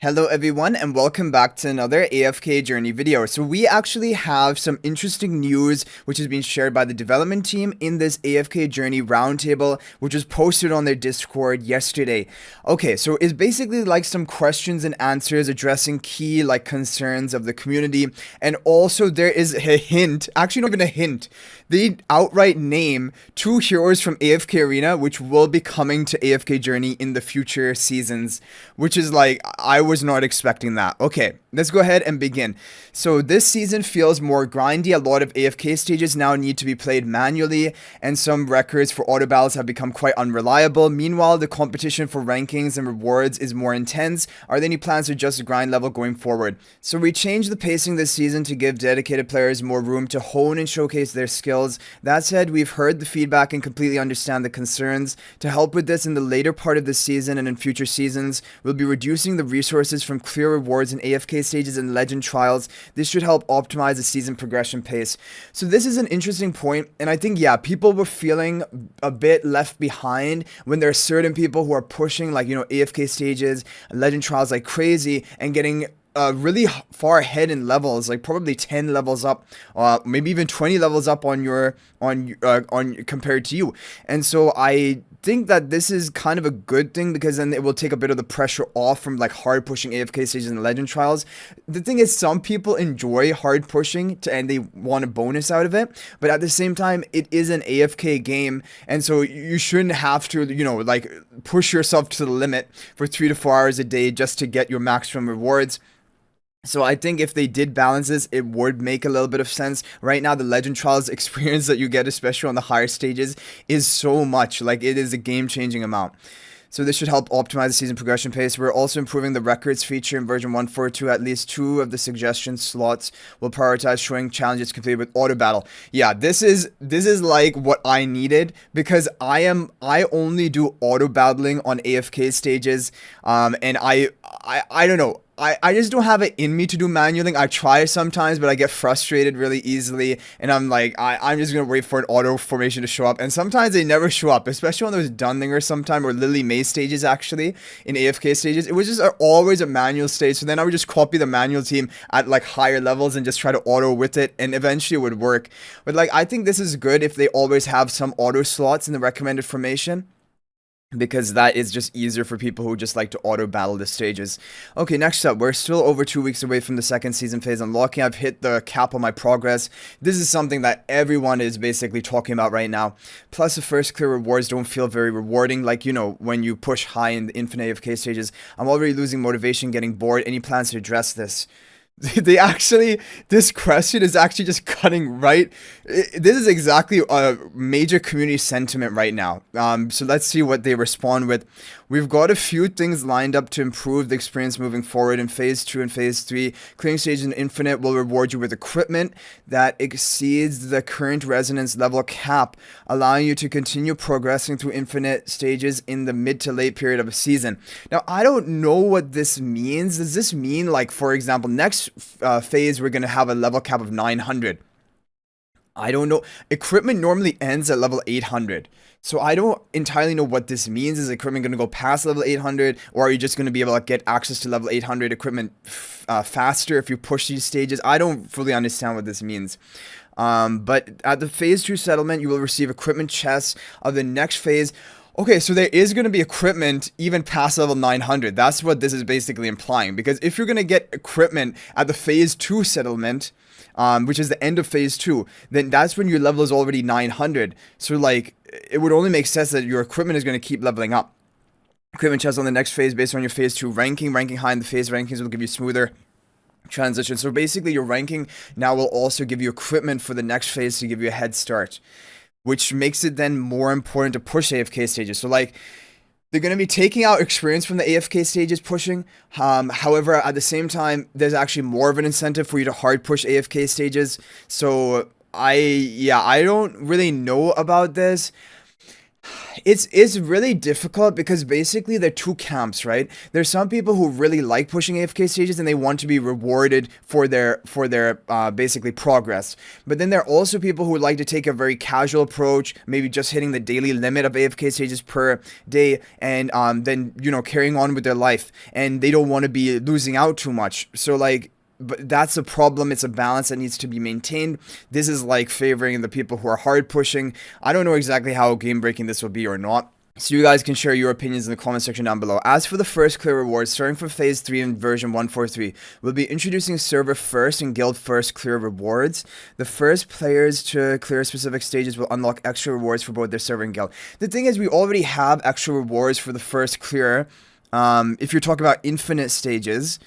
Hello everyone and welcome back to another AFK journey video. So we actually have some interesting news which has been shared by the development team in this AFK journey roundtable which was posted on their Discord yesterday. Okay, so it's basically like some questions and answers addressing key concerns of the community, and also there is a hint, actually not even a hint, they outright name two heroes from AFK Arena which will be coming to AFK journey in the future seasons, which is I was not expecting that. Okay, let's go ahead and begin. So this season feels more grindy. A lot of AFK stages now need to be played manually, and some records for auto battles have become quite unreliable. Meanwhile, the competition for rankings and rewards is more intense. Are there any plans to adjust the grind level going forward? So we changed the pacing this season to give dedicated players more room to hone and showcase their skills. That said, we've heard the feedback and completely understand the concerns. To help with this in the later part of this season and in future seasons, we'll be reducing the resources from clear rewards in AFK stages and legend trials. This should help optimize the season progression pace. So this is an interesting point, and I think, yeah, people were feeling a bit left behind when there are certain people who are pushing AFK stages, legend trials like crazy, and getting really far ahead in levels, like probably 10 levels up, maybe even 20 levels up on your on compared to you. And so I think that this is kind of a good thing, because then it will take a bit of the pressure off from hard pushing AFK stages and legend trials. The thing is, some people enjoy hard pushing and they want a bonus out of it, but at the same time it is an AFK game, and so you shouldn't have to push yourself to the limit for 3 to 4 hours a day just to get your maximum rewards. So I think if they did balance this, it would make a little bit of sense. Right now, the Legend Trials experience that you get, especially on the higher stages, is so much. It is a game-changing amount. So this should help optimize the season progression pace. We're also improving the records feature in version 1.4.2. At least 2 of the suggestion slots will prioritize showing challenges completed with auto battle. Yeah, this is like what I needed, because I only do auto battling on AFK stages, and I don't know. I just don't have it in me to do manualing. I try sometimes, but I get frustrated really easily, and I'm I'm just gonna wait for an auto formation to show up, and sometimes they never show up, especially on those Dunlinger sometime, or Lily May stages. Actually, in AFK stages, it was just always a manual stage, so then I would just copy the manual team at higher levels and just try to auto with it, and eventually it would work. But I think this is good if they always have some auto slots in the recommended formation, because that is just easier for people who just like to auto battle the stages. Okay, next up, we're still over 2 weeks away from the second season phase unlocking. I've hit the cap on my progress. This is something that everyone is basically talking about right now. Plus, the first clear rewards don't feel very rewarding, when you push high in the infinite AFK stages. I'm already losing motivation, getting bored. Any plans to address this? This question is actually just cutting right. This is exactly a major community sentiment right now. So let's see what they respond with. We've got a few things lined up to improve the experience moving forward in Phase 2 and Phase 3. Clearing stages in Infinite will reward you with equipment that exceeds the current resonance level cap, allowing you to continue progressing through Infinite stages in the mid to late period of a season. Now, I don't know what this means. Does this mean, for example, next phase we're going to have a level cap of 900? I don't know. Equipment normally ends at level 800. So I don't entirely know what this means. Is equipment going to go past level 800, or are you just going to be able to get access to level 800 equipment faster if you push these stages? I don't fully understand what this means. But at the phase 2 settlement, you will receive equipment chests of the next phase. Okay, so there is going to be equipment even past level 900. That's what this is basically implying. Because if you're going to get equipment at the phase 2 settlement, which is the end of phase 2, then that's when your level is already 900. So it would only make sense that your equipment is going to keep leveling up. Equipment chests on the next phase based on your phase 2 ranking. Ranking high in the phase rankings will give you smoother transition. So basically your ranking now will also give you equipment for the next phase to give you a head start, which makes it then more important to push AFK stages. So they're going to be taking out experience from the AFK stages pushing. However, at the same time, there's actually more of an incentive for you to hard push AFK stages. So I don't really know about this. It's really difficult because basically there are two camps, right? There's some people who really like pushing AFK stages and they want to be rewarded for their basically progress. But then there are also people who like to take a very casual approach, maybe just hitting the daily limit of AFK stages per day, and then carrying on with their life, and they don't want to be losing out too much. So like, but that's a problem. It's a balance that needs to be maintained. This is like favoring the people who are hard pushing. I don't know exactly how game breaking this will be or not. So you guys can share your opinions in the comment section down below. As for the first clear rewards, starting from phase 3 in version 143, we'll be introducing server first and guild first clear rewards. The first players to clear specific stages will unlock extra rewards for both their server and guild. The thing is, we already have extra rewards for the first clear. If you're talking about infinite stages,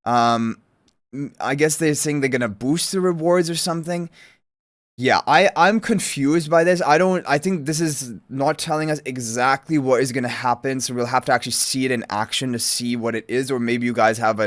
I guess they're saying they're gonna boost the rewards or something. Yeah, I'm confused by this. I think this is not telling us exactly what is going to happen, so we'll have to actually see it in action to see what it is, or maybe you guys have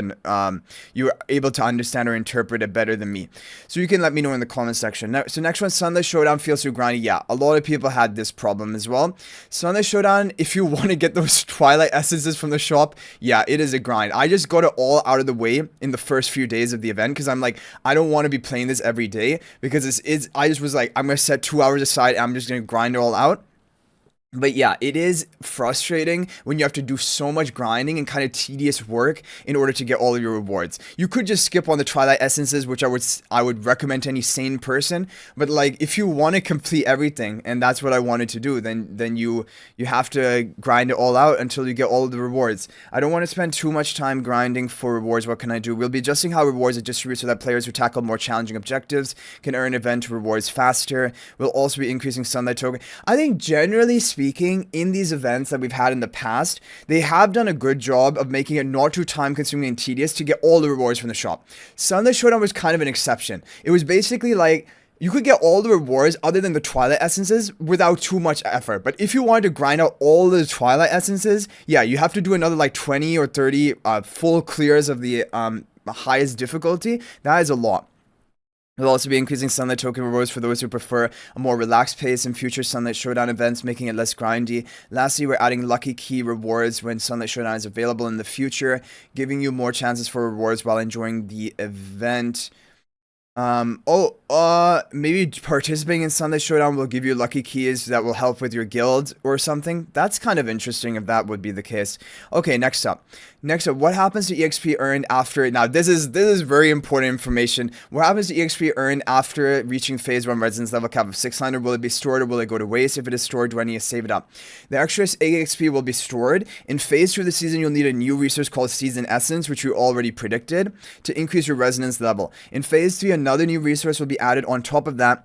you're able to understand or interpret it better than me. So you can let me know in the comment section. So next one, Sunlit Showdown feels too grindy. Yeah, a lot of people had this problem as well. Sunlit Showdown, if you want to get those Twilight Essences from the shop, yeah, it is a grind. I just got it all out of the way in the first few days of the event, because I'm like, I don't want to be playing this every day, because I just was like, I'm going to set 2 hours aside and I'm just going to grind it all out. But yeah, it is frustrating when you have to do so much grinding and kind of tedious work in order to get all of your rewards. You could just skip on the Twilight Essences, which I would recommend to any sane person. But like, if you want to complete everything, and that's what I wanted to do, then you have to grind it all out until you get all of the rewards. I don't want to spend too much time grinding for rewards. What can I do? We'll be adjusting how rewards are distributed so that players who tackle more challenging objectives can earn event rewards faster. We'll also be increasing Sunlight token. I think generally speaking, in these events that we've had in the past, they have done a good job of making it not too time consuming and tedious to get all the rewards from the shop. Sunlit Showdown was kind of an exception. It was basically like, you could get all the rewards other than the Twilight Essences without too much effort. But if you wanted to grind out all the Twilight Essences, yeah, you have to do another like 20 or 30 full clears of the highest difficulty. That is a lot. We'll also be increasing Sunlight token rewards for those who prefer a more relaxed pace in future Sunlight Showdown events, making it less grindy. Lastly, we're adding lucky key rewards when Sunlight Showdown is available in the future, giving you more chances for rewards while enjoying the event. Maybe participating in Sunlit Showdown will give you lucky keys that will help with your guild or something. That's kind of interesting if that would be the case. Okay, next up, what happens to EXP earned after? Now, this is very important information. What happens to EXP earned after reaching phase 1 residence level cap of 600? Will it be stored or will it go to waste? If it is stored, do I need to save it up? The extra EXP will be stored. In phase 2 of the season, you'll need a new resource called Season Essence, which you already predicted, to increase your resonance level. In phase 3, another new resource will be added on top of that.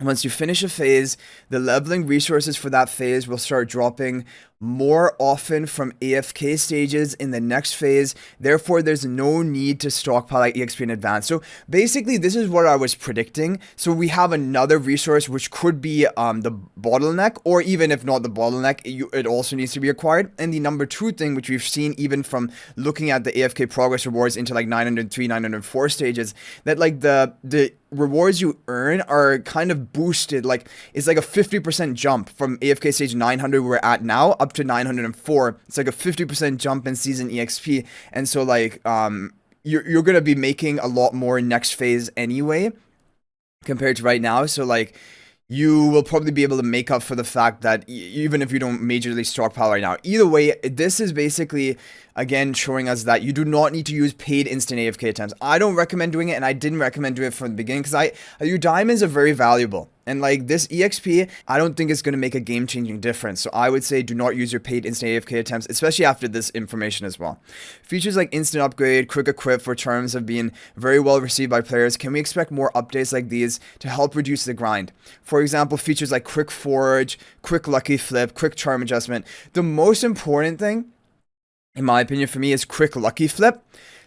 Once you finish a phase, the leveling resources for that phase will start dropping more often from AFK stages in the next phase. Therefore, there's no need to stockpile like EXP in advance. So basically, this is what I was predicting. So we have another resource which could be the bottleneck, or even if not the bottleneck, it also needs to be acquired. And the number 2 thing, which we've seen even from looking at the AFK progress rewards into like 903, 904 stages, that like the rewards you earn are kind of boosted. Like it's like a 50% jump from AFK stage 900 we're at now up to 904. It's like a 50% jump in season EXP, and so like you're gonna be making a lot more next phase anyway compared to right now. So like you will probably be able to make up for the fact that even if you don't majorly stockpile right now. Either way, this is basically, again, showing us that you do not need to use paid instant AFK attempts. I don't recommend doing it, and I didn't recommend doing it from the beginning, because your diamonds are very valuable. And like this EXP, I don't think it's going to make a game-changing difference. So I would say do not use your paid instant AFK attempts, especially after this information as well. Features like instant upgrade, quick equip for charms have been very well received by players. Can we expect more updates like these to help reduce the grind? For example, features like quick forge, quick lucky flip, quick charm adjustment. The most important thing, in my opinion, for me, is quick lucky flip.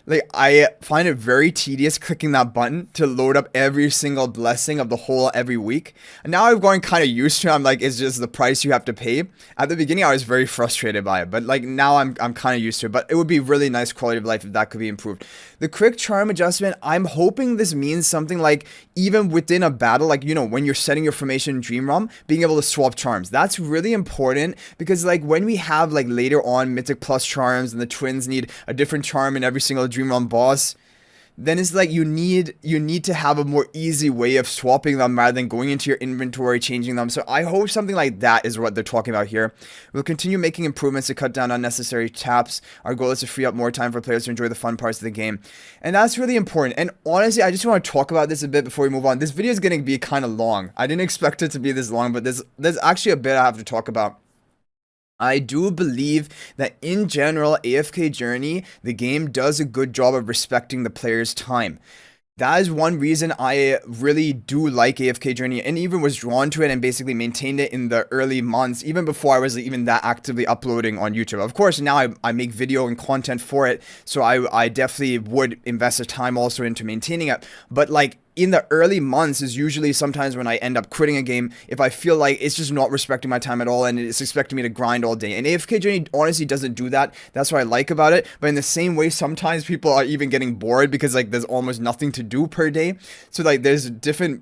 Like, I find it very tedious clicking that button to load up every single blessing of the whole every week. And now I've gotten kind of used to it. I'm like, it's just the price you have to pay. At the beginning, I was very frustrated by it, but like now I'm kind of used to it. But it would be really nice quality of life if that could be improved. The quick charm adjustment, I'm hoping this means something like even within a battle, like, you know, when you're setting your formation in Dream Realm, being able to swap charms. That's really important because like when we have like later on Mythic Plus charms and the twins need a different charm in every single Dream Realm boss, then it's like you need to have a more easy way of swapping them rather than going into your inventory, changing them. So I hope something like that is what they're talking about here. We'll continue making improvements to cut down unnecessary taps. Our goal is to free up more time for players to enjoy the fun parts of the game. And that's really important. And honestly, I just want to talk about this a bit before we move on. This video is going to be kind of long. I didn't expect it to be this long, but there's actually a bit I have to talk about. I do believe that in general, AFK Journey, the game does a good job of respecting the player's time. That is one reason I really do like AFK Journey and even was drawn to it and basically maintained it in the early months, even before I was even that actively uploading on YouTube. Of course, now I make video and content for it, so I definitely would invest the time also into maintaining it. But like, in the early months is usually sometimes when I end up quitting a game if I feel like it's just not respecting my time at all and it's expecting me to grind all day. And AFK Journey honestly doesn't do that. That's what I like about it. But in the same way, sometimes people are even getting bored because like there's almost nothing to do per day. So like there's different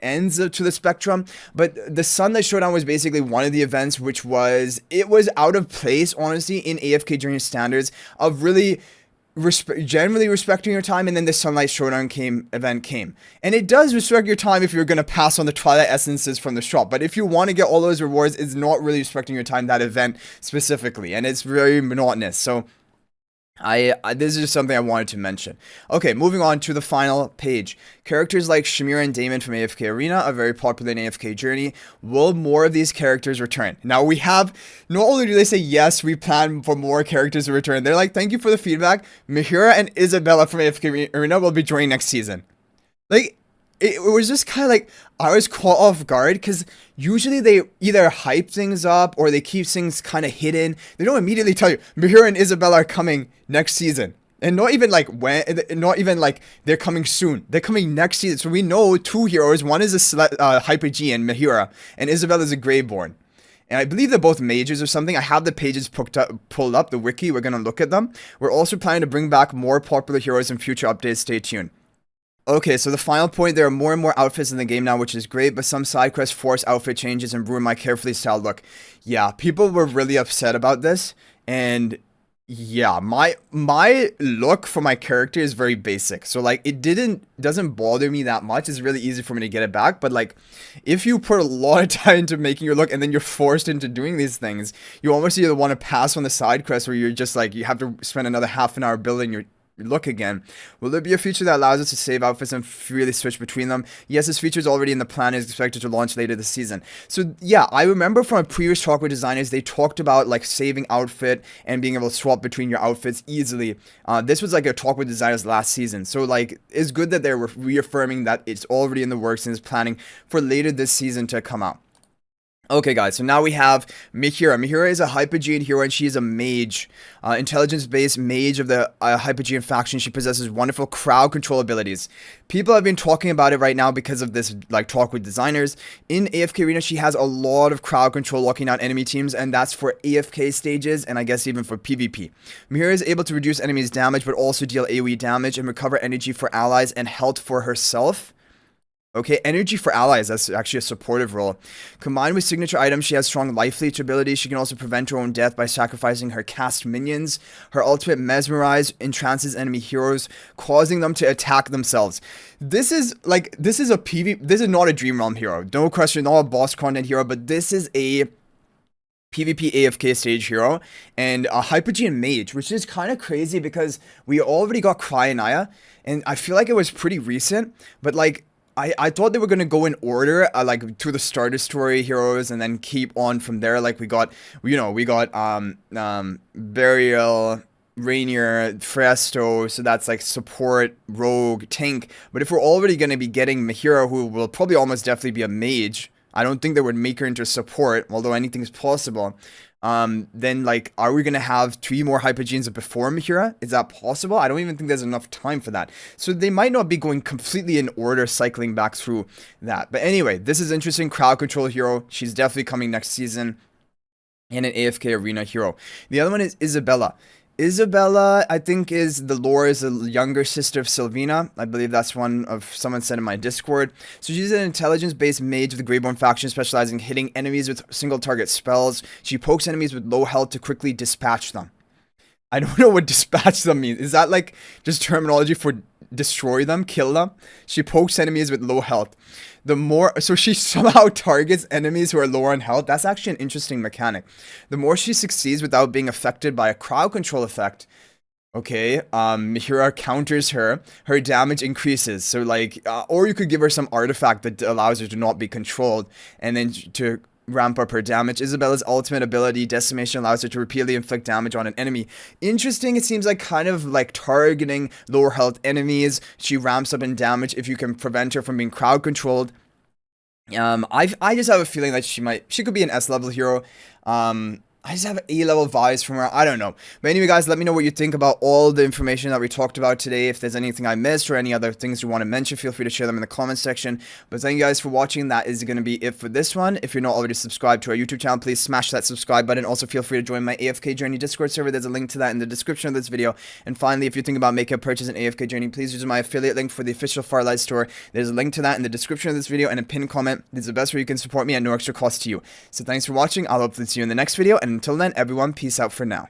ends to the spectrum. But the Sunlit Showdown was basically one of the events which was, it was out of place honestly in AFK Journey standards of really generally respecting your time. And then the Sunlight Showdown event came, and it does respect your time if you're going to pass on the Twilight Essences from the shop. But if you want to get all those rewards, it's not really respecting your time, that event specifically, and it's very monotonous. So this is just something I wanted to mention. Okay, moving on to the final page. Characters like Shamira and Damon from AFK Arena are very popular in AFK Journey. Will more of these characters return? Now we have, not only do they say yes, we plan for more characters to return, they're like, thank you for the feedback. Mehira and Isaeblla from AFK Arena will be joining next season. Like, it was just kind of like, I was caught off guard because usually they either hype things up or they keep things kind of hidden. They don't immediately tell you, Mehira and Isaeblla are coming next season. And not even like when, not even like they're coming soon. They're coming next season. So we know two heroes. One is a Hyper G and Mehira, and Isaeblla is a Greyborn. And I believe they're both mages or something. I have the pages pulled up, the wiki. We're going to look at them. We're also planning to bring back more popular heroes in future updates. Stay tuned. Okay, so the final point, there are more and more outfits in the game now, which is great, but some side quests force outfit changes and ruin my carefully styled look. Yeah, people were really upset about this, and yeah, my look for my character is very basic. So like, it doesn't bother me that much. It's really easy for me to get it back, but like, if you put a lot of time into making your look and then you're forced into doing these things, you almost either want to pass on the side quest where you're just like, you have to spend another half an hour building your look again. Will there be a feature that allows us to save outfits and freely switch between them? Yes, this feature is already in the plan and is expected to launch later this season. So yeah, I remember from a previous talk with designers, they talked about like saving outfit and being able to swap between your outfits easily. This was like a talk with designers last season. So like, it's good that they're reaffirming that it's already in the works and is planning for later this season to come out. Okay guys, so now we have MEHIRA. MEHIRA is a Hypogean hero and she is a mage. Intelligence-based mage of the Hypogean faction. She possesses wonderful crowd control abilities. People have been talking about it right now because of this like talk with designers. In AFK Arena, she has a lot of crowd control locking out enemy teams, and that's for AFK stages and I guess even for PvP. MEHIRA is able to reduce enemies' damage but also deal AoE damage and recover energy for allies and health for herself. Okay, energy for allies, that's actually a supportive role. Combined with signature items, she has strong life leech ability. She can also prevent her own death by sacrificing her cast minions. Her ultimate, Mesmerize, entrances enemy heroes, causing them to attack themselves. This is not a Dream Realm hero. No question, not a boss content hero, but this is a PvP AFK stage hero and a Hypogean mage, which is kind of crazy because we already got Cryonaya, and I feel like it was pretty recent, but like, I thought they were going to go in order, like to the starter story heroes and then keep on from there. Like we got Burial, Rainier, Fresto, so that's like support, rogue, tank. But if we're already going to be getting MEHIRA, who will probably almost definitely be a mage, I don't think they would make her into support, although anything is possible. Then like, are we gonna have 3 more Hypergenes before MEHIRA? Is that possible? I don't even think there's enough time for that. So they might not be going completely in order, cycling back through that. But anyway, this is interesting. Crowd control hero. She's definitely coming next season. And an AFK arena hero. The other one is Isaeblla. Isaeblla, I think, is the lore is the younger sister of Sylvina. I believe that's one of someone said in my Discord. So she's an intelligence-based mage of the Greyborn faction, specializing in hitting enemies with single target spells. She pokes enemies with low health to quickly dispatch them. I don't know what dispatch them means. Is that like just terminology for destroy them, kill them? She pokes enemies with low health. So she somehow targets enemies who are lower on health. That's actually an interesting mechanic. The more she succeeds without being affected by a crowd control effect, okay, MEHIRA counters her damage increases. So like, or you could give her some artifact that allows her to not be controlled, and then to ramp up her damage. Isabella's ultimate ability, Decimation, allows her to repeatedly inflict damage on an enemy. Interesting, it seems like kind of like targeting lower health enemies. She ramps up in damage if you can prevent her from being crowd controlled. I just have a feeling that she could be an S level hero. I just have A-level vibes from her. I don't know. But anyway, guys, let me know what you think about all the information that we talked about today. If there's anything I missed or any other things you want to mention, feel free to share them in the comment section. But thank you guys for watching. That is going to be it for this one. If you're not already subscribed to our YouTube channel, please smash that subscribe button. Also, feel free to join my AFK Journey Discord server. There's a link to that in the description of this video. And finally, if you're thinking about making a purchase in AFK Journey, please use my affiliate link for the official Farlight store. There's a link to that in the description of this video and a pinned comment. This is the best way you can support me at no extra cost to you. So thanks for watching. I'll hopefully see you in the next video. And until then, everyone, peace out for now.